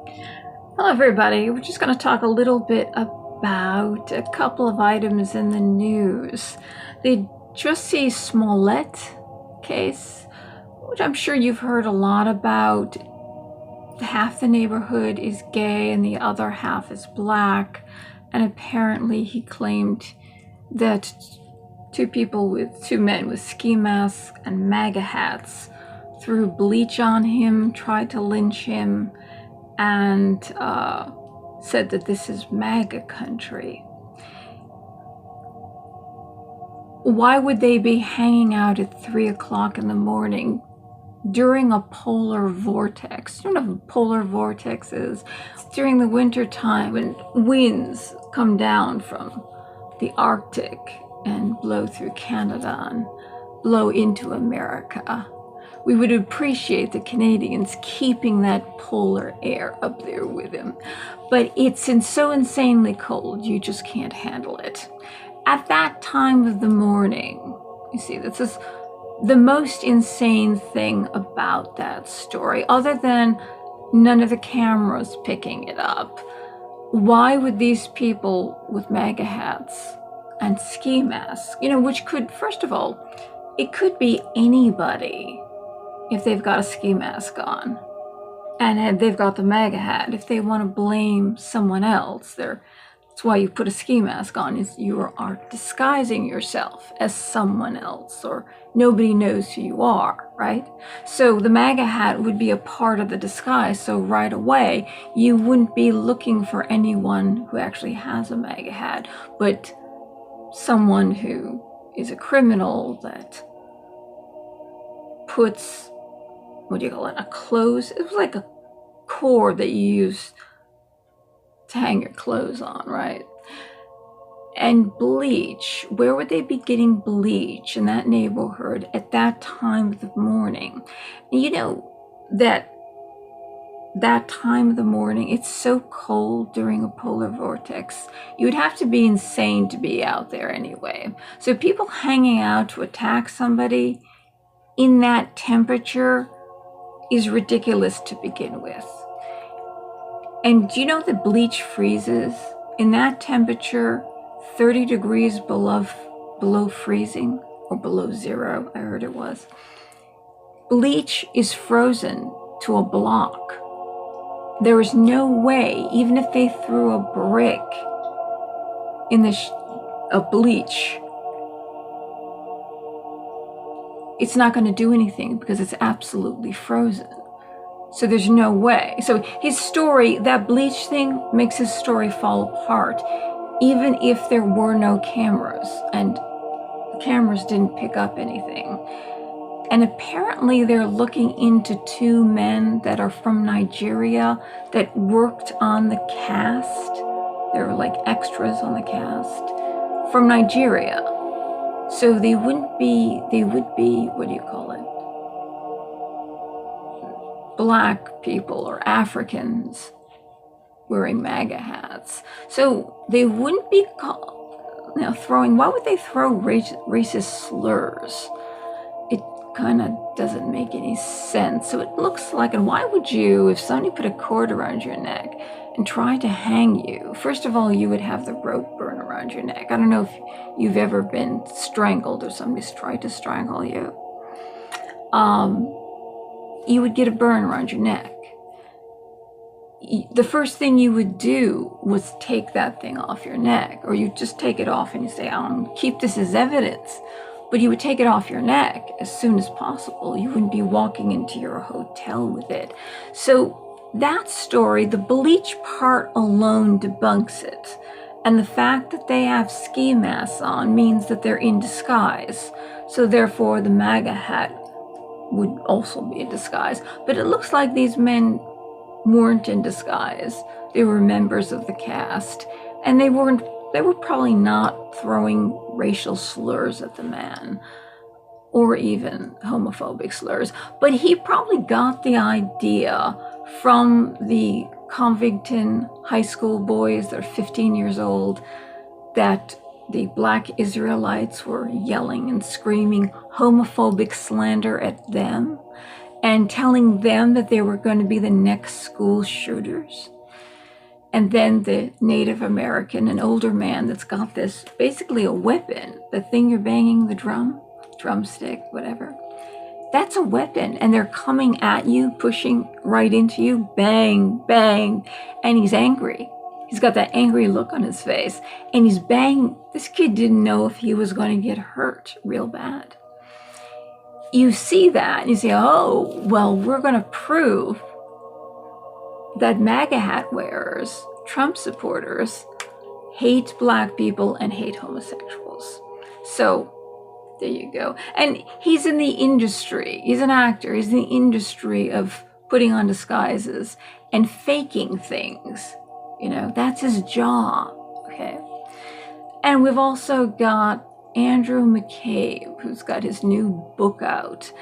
Hello everybody, we're just going to talk a little bit about a couple of items in the news. The Jussie Smollett case, which I'm sure you've heard a lot about. Half the neighborhood is gay and the other half is black, and apparently he claimed that two men with ski masks and MAGA hats threw bleach on him, tried to lynch him, and said that this is MAGA country. Why would they be hanging out at 3 o'clock in the morning during a polar vortex? You don't know what a polar vortex is. During the winter time when winds come down from the Arctic and blow through Canada and blow into America. We would appreciate the Canadians keeping that polar air up there with them. But it's so insanely cold, you just can't handle it. At that time of the morning, you see, this is the most insane thing about that story, other than none of the cameras picking it up. Why would these people with MAGA hats and ski masks, which could, first of all, it could be anybody if they've got a ski mask on and they've got the MAGA hat. If they want to blame someone else, that's why you put a ski mask on, is you are disguising yourself as someone else, or nobody knows who you are, right? So the MAGA hat would be a part of the disguise, so right away you wouldn't be looking for anyone who actually has a MAGA hat, but someone who is a criminal that puts, what do you call it, it was like a cord that you use to hang your clothes on, right? And bleach, where would they be getting bleach in that neighborhood at that time of the morning? And that time of the morning, it's so cold during a polar vortex. You would have to be insane to be out there anyway. So people hanging out to attack somebody in that temperature is ridiculous to begin with. And do you know that bleach freezes in that temperature 30 degrees below freezing, or below zero, I heard it was. Bleach is frozen to a block. There is no way, even if they threw a brick in of bleach, it's not going to do anything because it's absolutely frozen. So there's no way. So his story, that bleach thing, makes his story fall apart, even if there were no cameras, and the cameras didn't pick up anything. And apparently they're looking into two men that are from Nigeria that worked on the cast. They were like extras on the cast from Nigeria. So they would be, what do you call it? Black people or Africans wearing MAGA hats. So they wouldn't be throwing, why would they throw racist slurs? It kind of doesn't make any sense. So it looks like, and why would you, if somebody put a cord around your neck and tried to hang you, first of all, you would have the rope burn around your neck. I don't know if you've ever been strangled or somebody's tried to strangle you. You would get a burn around your neck. The first thing you would do was take that thing off your neck, or you just take it off and you say, I'll keep this as evidence. But you would take it off your neck as soon as possible. You wouldn't be walking into your hotel with it. So that story, the bleach part alone debunks it. And the fact that they have ski masks on means that they're in disguise. So therefore the MAGA hat would also be a disguise. But it looks like these men weren't in disguise. They were members of the cast, and they were probably not throwing racial slurs at the man, or even homophobic slurs. But he probably got the idea from the Covington high school boys that are 15 years old, that the Black Israelites were yelling and screaming homophobic slander at them. and telling them that they were going to be the next school shooters. And then the Native American, an older man that's got this, basically a weapon, the thing you're banging, the drumstick, whatever. That's a weapon, and they're coming at you, pushing right into you, bang, bang, and he's angry. He's got that angry look on his face, and he's banging. This kid didn't know if he was going to get hurt real bad. You see that, and you say, oh, well, we're going to prove that MAGA hat wearers, Trump supporters, hate black people and hate homosexuals. So there you go. And he's in the industry. He's an actor. He's in the industry of putting on disguises and faking things. You know, that's his job. Okay. And we've also got Andrew McCabe, who's got his new book out,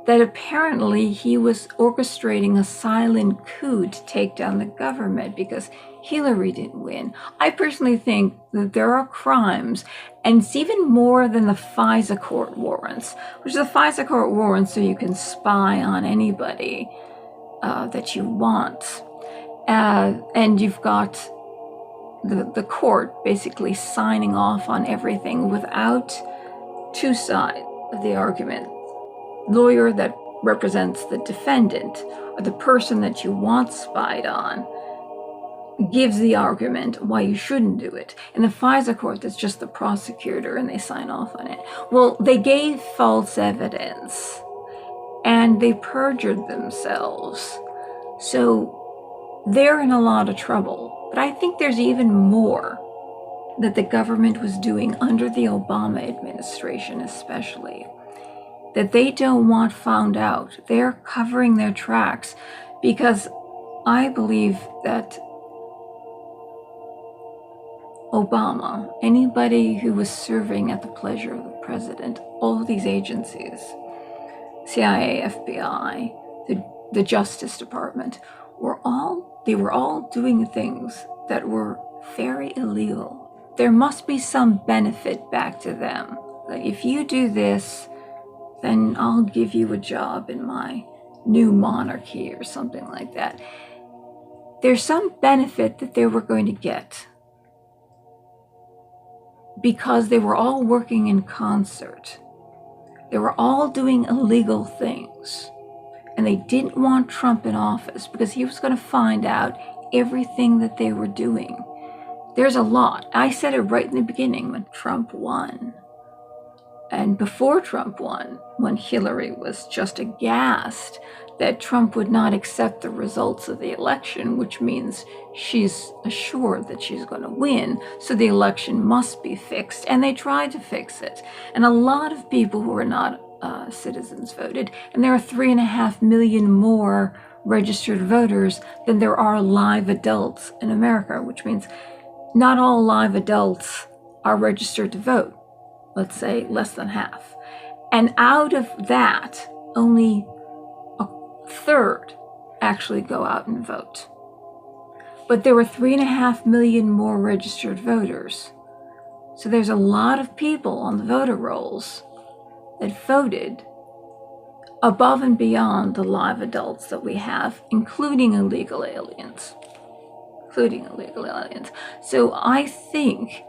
that apparently he was orchestrating a silent coup to take down the government because Hillary didn't win. I personally think that there are crimes, and it's even more than the FISA court warrants, which is the FISA court warrants so you can spy on anybody that you want. And you've got the court basically signing off on everything without two sides of the argument. Lawyer that represents the defendant or the person that you want spied on gives the argument why you shouldn't do it. In the FISA court, that's just the prosecutor and they sign off on it. Well, they gave false evidence and they perjured themselves. So they're in a lot of trouble. But I think there's even more that the government was doing under the Obama administration especially, that they don't want found out. They're covering their tracks because I believe that Obama, anybody who was serving at the pleasure of the president, all of these agencies, CIA, FBI, the Justice Department, they were all doing things that were very illegal. There must be some benefit back to them. Like, if you do this, then I'll give you a job in my new monarchy or something like that. There's some benefit that they were going to get because they were all working in concert. They were all doing illegal things. And they didn't want Trump in office because he was going to find out everything that they were doing. There's a lot. I said it right in the beginning when Trump won. And before Trump won, when Hillary was just aghast that Trump would not accept the results of the election, which means she's assured that she's going to win, so the election must be fixed. And they tried to fix it. And a lot of people who are not citizens voted, and there are 3.5 million more registered voters than there are live adults in America, which means not all live adults are registered to vote. Let's say less than half. And out of that, only a third actually go out and vote. But there were 3.5 million more registered voters. So there's a lot of people on the voter rolls that voted above and beyond the live adults that we have, including illegal aliens. So I think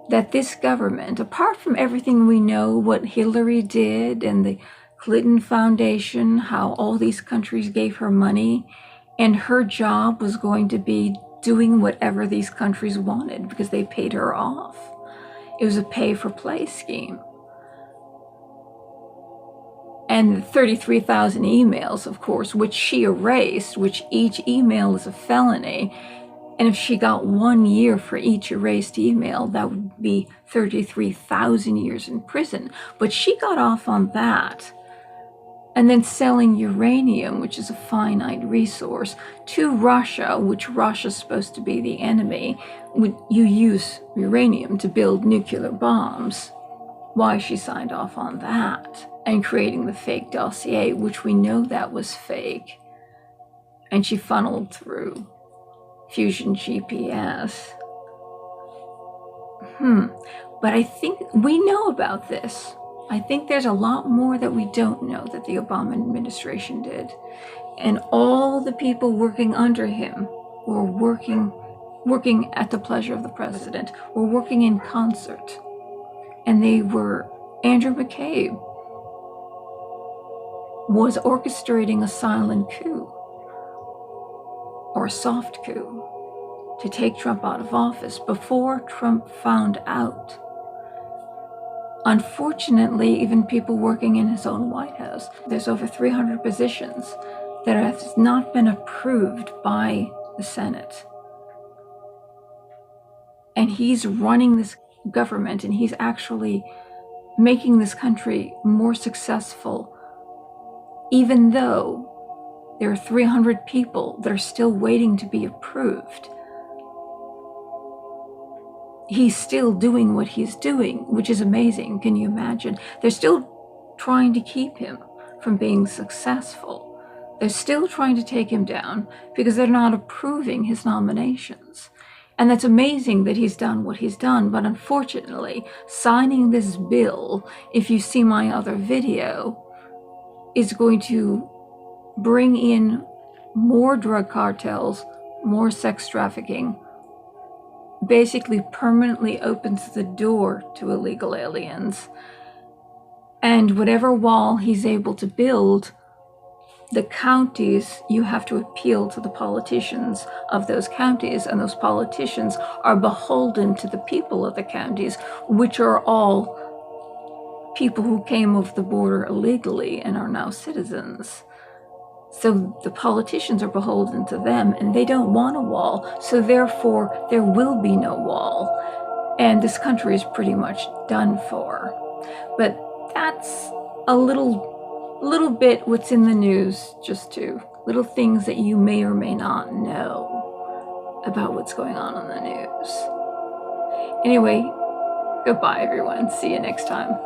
that this government, apart from everything we know, what Hillary did and the Clinton Foundation, how all these countries gave her money, and her job was going to be doing whatever these countries wanted because they paid her off. It was a pay-for-play scheme. And 33,000 emails, of course, which she erased, which each email is a felony. And if she got 1 year for each erased email, that would be 33,000 years in prison. But she got off on that. And then selling uranium, which is a finite resource, to Russia, which Russia's supposed to be the enemy. You use uranium to build nuclear bombs. Why she signed off on that. And creating the fake dossier, which we know that was fake. And she funneled through Fusion GPS. But I think we know about this. I think there's a lot more that we don't know that the Obama administration did. And all the people working under him were working at the pleasure of the president, were working in concert. And they were, Andrew McCabe was orchestrating a silent coup or a soft coup to take Trump out of office before Trump found out. Unfortunately, even people working in his own White House, there's over 300 positions that have not been approved by the Senate. And he's running this government, and he's actually making this country more successful, even though there are 300 people that are still waiting to be approved. He's still doing what he's doing, which is amazing. Can you imagine? They're still trying to keep him from being successful. They're still trying to take him down because they're not approving his nominations. And that's amazing that he's done what he's done. But unfortunately, signing this bill, if you see my other video, is going to bring in more drug cartels, more sex trafficking, basically permanently opens the door to illegal aliens. And whatever wall he's able to build, the counties, you have to appeal to the politicians of those counties, and those politicians are beholden to the people of the counties, which are all people who came over the border illegally and are now citizens. So the politicians are beholden to them, and they don't want a wall, so therefore there will be no wall. And this country is pretty much done for. But that's a little bit what's in the news, just two little things that you may or may not know about what's going on in the news. Anyway, goodbye everyone. See you next time.